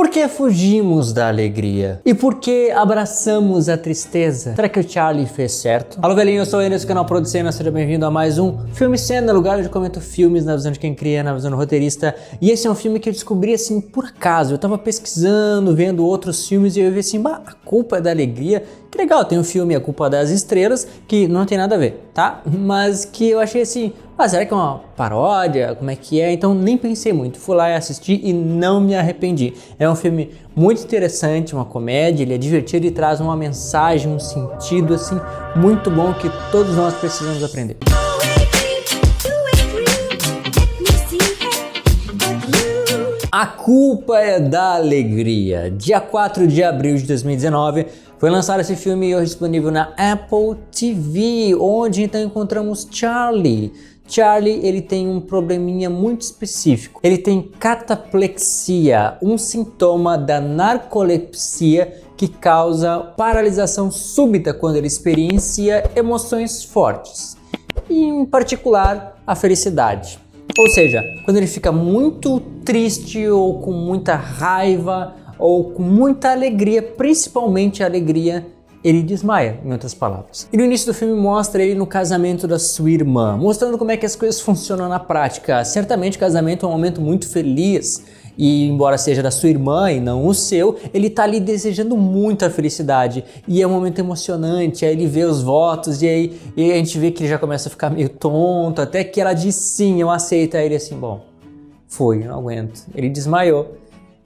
Por que fugimos da alegria? E por que abraçamos a tristeza? Será que o Charlie fez certo? Alô, velhinho, eu sou o Enes, do canal Producena, seja bem-vindo a mais um Filme Cena, lugar onde eu comento filmes na visão de quem cria, na visão do roteirista. E esse é um filme que eu descobri assim por acaso. Eu tava pesquisando, vendo outros filmes e eu vi assim, a culpa é da alegria. Que legal, tem um filme A Culpa das Estrelas, que não tem nada a ver, tá? Mas que eu achei assim, será que é uma paródia? Como é que é? Então nem pensei muito, fui lá e assisti e não me arrependi. É um filme muito interessante, uma comédia, ele é divertido e traz uma mensagem, um sentido assim, muito bom que todos nós precisamos aprender. A Culpa é da Alegria. Dia 4 de abril de 2019 foi lançado esse filme e hoje disponível na Apple TV, onde então encontramos Charlie. Charlie, ele tem um probleminha muito específico. Ele tem cataplexia, um sintoma da narcolepsia que causa paralisação súbita quando ele experiencia emoções fortes, e em particular a felicidade. Ou seja, quando ele fica muito triste ou com muita raiva ou com muita alegria, principalmente a alegria, ele desmaia, em outras palavras. E no início do filme mostra ele no casamento da sua irmã, mostrando como é que as coisas funcionam na prática. Certamente o casamento é um momento muito feliz e embora seja da sua irmã e não o seu, ele tá ali desejando muita felicidade e é um momento emocionante. Aí ele vê os votos e aí a gente vê que ele já começa a ficar meio tonto, até que ela diz sim, eu aceito. Aí ele assim, bom, foi, não aguento. Ele desmaiou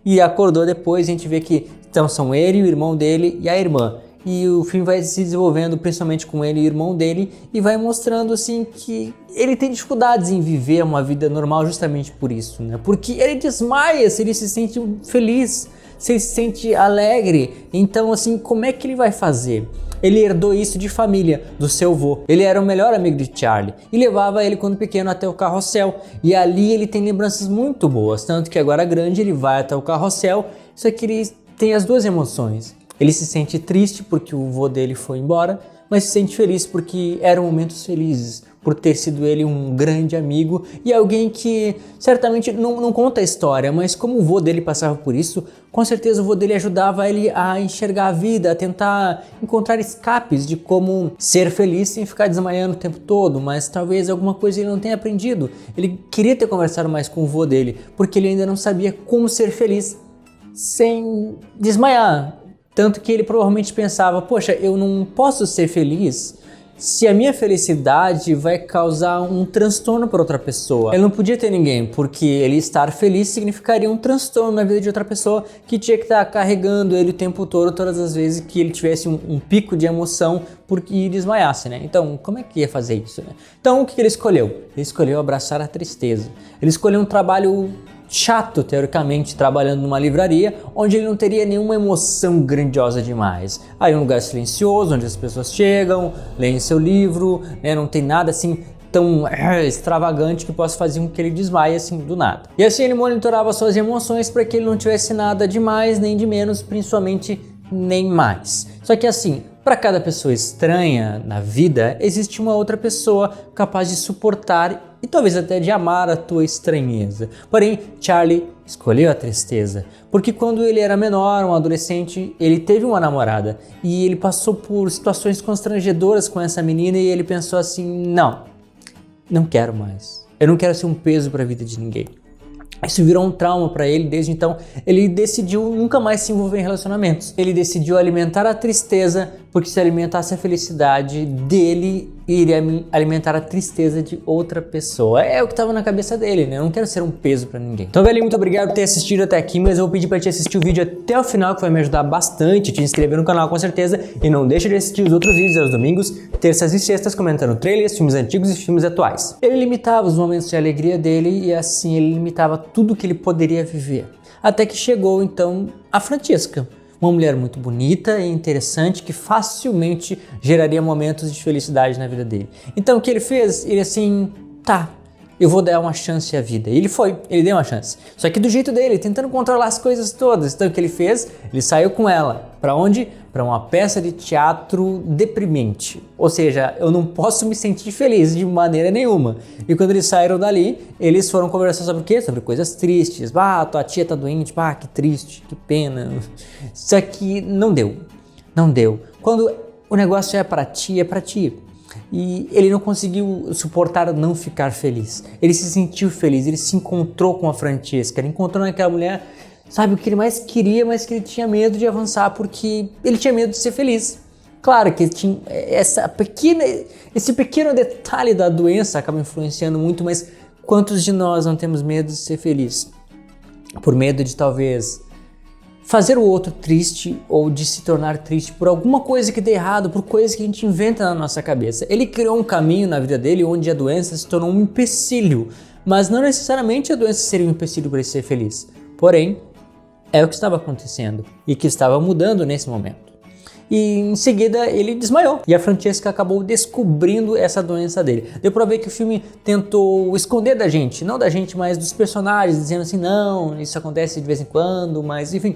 e acordou depois. A gente vê que então são ele, o irmão dele e a irmã. E o filme vai se desenvolvendo principalmente com ele e o irmão dele e vai mostrando assim que ele tem dificuldades em viver uma vida normal justamente por isso, né? Porque ele desmaia se ele se sente feliz, se ele se sente alegre. Então assim, como é que ele vai fazer? Ele herdou isso de família, do seu avô. Ele era o melhor amigo de Charlie e levava ele quando pequeno até o carrossel. E ali ele tem lembranças muito boas, tanto que agora grande ele vai até o carrossel, só que ele tem as duas emoções. Ele se sente triste porque o vô dele foi embora, mas se sente feliz porque eram momentos felizes, por ter sido ele um grande amigo e alguém que certamente não conta a história, mas como o vô dele passava por isso, com certeza o vô dele ajudava ele a enxergar a vida, a tentar encontrar escapes de como ser feliz sem ficar desmaiando o tempo todo, mas talvez alguma coisa ele não tenha aprendido. Ele queria ter conversado mais com o vô dele, porque ele ainda não sabia como ser feliz sem desmaiar. Tanto que ele provavelmente pensava, poxa, eu não posso ser feliz se a minha felicidade vai causar um transtorno para outra pessoa. Ele não podia ter ninguém, porque ele estar feliz significaria um transtorno na vida de outra pessoa que tinha que estar carregando ele o tempo todo, todas as vezes que ele tivesse um pico de emoção porque desmaiasse, né? Então, como é que ia fazer isso, né? Então, o que ele escolheu? Ele escolheu abraçar a tristeza. Ele escolheu um trabalho chato, teoricamente, trabalhando numa livraria, onde ele não teria nenhuma emoção grandiosa demais. Aí um lugar silencioso, onde as pessoas chegam, leem seu livro, né, não tem nada assim tão extravagante que possa fazer com que ele desmaie assim do nada. E assim ele monitorava suas emoções para que ele não tivesse nada de mais nem de menos, principalmente nem mais. Só que assim, para cada pessoa estranha na vida, existe uma outra pessoa capaz de suportar e talvez até de amar a tua estranheza. Porém, Charlie escolheu a tristeza, porque quando ele era menor, um adolescente, ele teve uma namorada e ele passou por situações constrangedoras com essa menina e ele pensou assim, não quero mais. Eu não quero ser um peso para a vida de ninguém. Isso virou um trauma para ele, desde então ele decidiu nunca mais se envolver em relacionamentos. Ele decidiu alimentar a tristeza, porque se alimentasse a felicidade dele, iria alimentar a tristeza de outra pessoa. É o que estava na cabeça dele, né? Eu não quero ser um peso para ninguém. Então, velho, muito obrigado por ter assistido até aqui, mas eu vou pedir para te assistir o vídeo até o final, que vai me ajudar bastante, te inscrever no canal com certeza, e não deixa de assistir os outros vídeos aos domingos, terças e sextas, comentando trailers, filmes antigos e filmes atuais. Ele limitava os momentos de alegria dele e assim ele limitava tudo que ele poderia viver. Até que chegou então a Francesca, uma mulher muito bonita e interessante que facilmente geraria momentos de felicidade na vida dele. Então o que ele fez? Ele assim, eu vou dar uma chance à vida. E ele deu uma chance. Só que do jeito dele, tentando controlar as coisas todas. Então o que ele fez? Ele saiu com ela. Para onde? Para uma peça de teatro deprimente. Ou seja, eu não posso me sentir feliz de maneira nenhuma. E quando eles saíram dali, eles foram conversar sobre o quê? Sobre coisas tristes. Tua tia tá doente, que triste, que pena. Só que não deu. Não deu. Quando o negócio é para ti, é para ti. E ele não conseguiu suportar não ficar feliz. Ele se sentiu feliz, ele se encontrou com a Francesca, ele encontrou naquela mulher, sabe, o que ele mais queria, mas que ele tinha medo de avançar porque ele tinha medo de ser feliz. Claro que tinha esse pequeno detalhe da doença acaba influenciando muito, mas quantos de nós não temos medo de ser feliz? Por medo de talvez fazer o outro triste ou de se tornar triste por alguma coisa que dê errado, por coisas que a gente inventa na nossa cabeça. Ele criou um caminho na vida dele onde a doença se tornou um empecilho, mas não necessariamente a doença seria um empecilho para ele ser feliz. Porém, é o que estava acontecendo e que estava mudando nesse momento. E em seguida ele desmaiou e a Francesca acabou descobrindo essa doença dele. Deu pra ver que o filme tentou esconder da gente, não da gente, mas dos personagens, dizendo assim, não, isso acontece de vez em quando, mas enfim.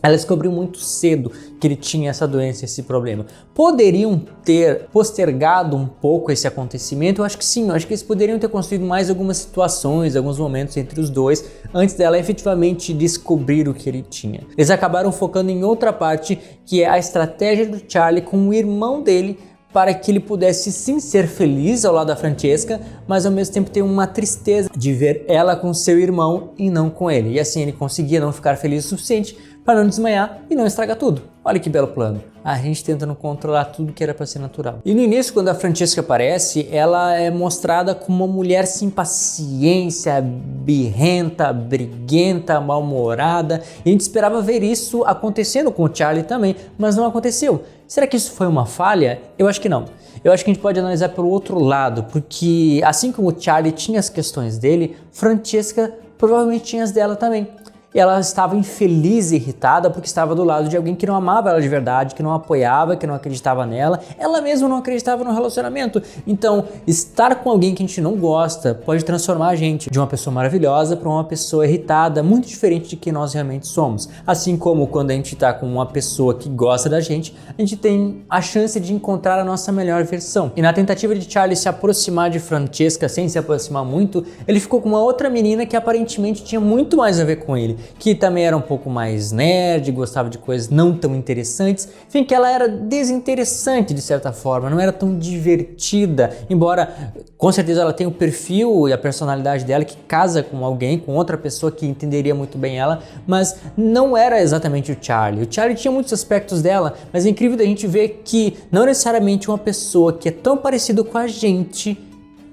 Ela descobriu muito cedo que ele tinha essa doença, esse problema. Poderiam ter postergado um pouco esse acontecimento? Eu acho que sim, eu acho que eles poderiam ter construído mais algumas situações, alguns momentos entre os dois, antes dela efetivamente descobrir o que ele tinha. Eles acabaram focando em outra parte, que é a estratégia do Charlie com o irmão dele, para que ele pudesse sim ser feliz ao lado da Francesca, mas ao mesmo tempo ter uma tristeza de ver ela com seu irmão e não com ele. E assim ele conseguia não ficar feliz o suficiente para não desmaiar e não estragar tudo. Olha que belo plano. A gente tentando controlar tudo que era para ser natural. E no início, quando a Francesca aparece, ela é mostrada como uma mulher sem paciência, birrenta, briguenta, mal-humorada. E a gente esperava ver isso acontecendo com o Charlie também, mas não aconteceu. Será que isso foi uma falha? Eu acho que não. Eu acho que a gente pode analisar pelo outro lado, porque assim como o Charlie tinha as questões dele, Francesca provavelmente tinha as dela também. Ela estava infeliz e irritada porque estava do lado de alguém que não amava ela de verdade, que não apoiava, que não acreditava nela. Ela mesma não acreditava no relacionamento. Então, estar com alguém que a gente não gosta pode transformar a gente de uma pessoa maravilhosa para uma pessoa irritada, muito diferente de quem nós realmente somos. Assim como quando a gente está com uma pessoa que gosta da gente, a gente tem a chance de encontrar a nossa melhor versão. E na tentativa de Charlie se aproximar de Francesca sem se aproximar muito, ele ficou com uma outra menina que aparentemente tinha muito mais a ver com ele, que também era um pouco mais nerd, gostava de coisas não tão interessantes, enfim, que ela era desinteressante de certa forma, não era tão divertida, embora com certeza ela tenha o perfil e a personalidade dela que casa com alguém, com outra pessoa que entenderia muito bem ela, mas não era exatamente o Charlie. O Charlie tinha muitos aspectos dela, mas é incrível da gente ver que não necessariamente uma pessoa que é tão parecida com a gente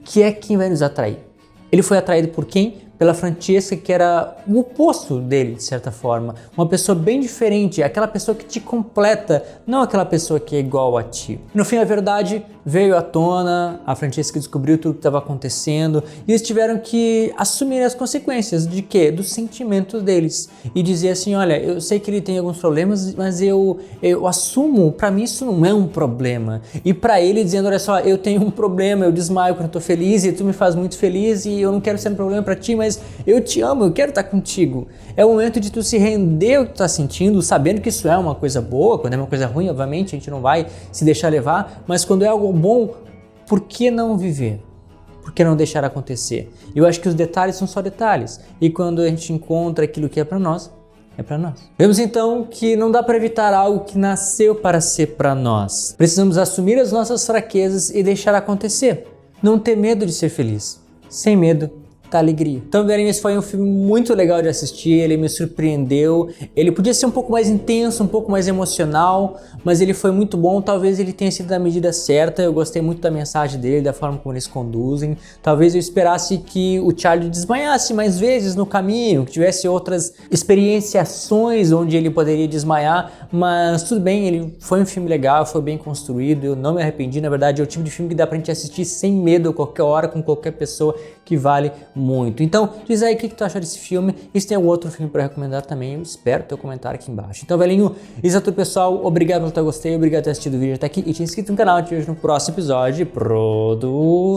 que é quem vai nos atrair. Ele foi atraído por quem? Pela Francesca, que era o oposto dele, de certa forma. Uma pessoa bem diferente, aquela pessoa que te completa, não aquela pessoa que é igual a ti. No fim, a verdade veio à tona, a Francesca descobriu tudo que estava acontecendo e eles tiveram que assumir as consequências de quê? Dos sentimentos deles. E dizer assim, olha, eu sei que ele tem alguns problemas, mas eu assumo, pra mim isso não é um problema. E pra ele dizendo, olha só, eu tenho um problema, eu desmaio quando eu tô feliz e tu me faz muito feliz e eu não quero ser um problema pra ti, mas eu te amo, eu quero estar contigo. É o momento de tu se render ao que tu tá sentindo, sabendo que isso é uma coisa boa. Quando é uma coisa ruim, obviamente, a gente não vai se deixar levar, mas quando é algo bom, por que não viver? Por que não deixar acontecer? Eu acho que os detalhes são só detalhes, e quando a gente encontra aquilo que é pra nós, é pra nós. Vemos então que não dá para evitar algo que nasceu para ser para nós. Precisamos assumir as nossas fraquezas e deixar acontecer. Não ter medo de ser feliz. Sem medo da alegria. Então, Berenice, foi um filme muito legal de assistir, ele me surpreendeu, ele podia ser um pouco mais intenso, um pouco mais emocional, mas ele foi muito bom, talvez ele tenha sido da medida certa, eu gostei muito da mensagem dele, da forma como eles conduzem, talvez eu esperasse que o Charlie desmaiasse mais vezes no caminho, que tivesse outras experienciações onde ele poderia desmaiar, mas tudo bem, ele foi um filme legal, foi bem construído, eu não me arrependi, na verdade é o tipo de filme que dá pra gente assistir sem medo, a qualquer hora, com qualquer pessoa, que vale muito. Então, diz aí o que tu achou desse filme e se tem algum outro filme para recomendar também, eu espero teu comentário aqui embaixo. Então, velhinho, isso é tudo, pessoal. Obrigado pelo teu gostei, obrigado por ter assistido o vídeo até aqui e te inscrito no canal. Te vejo no próximo episódio de Producena.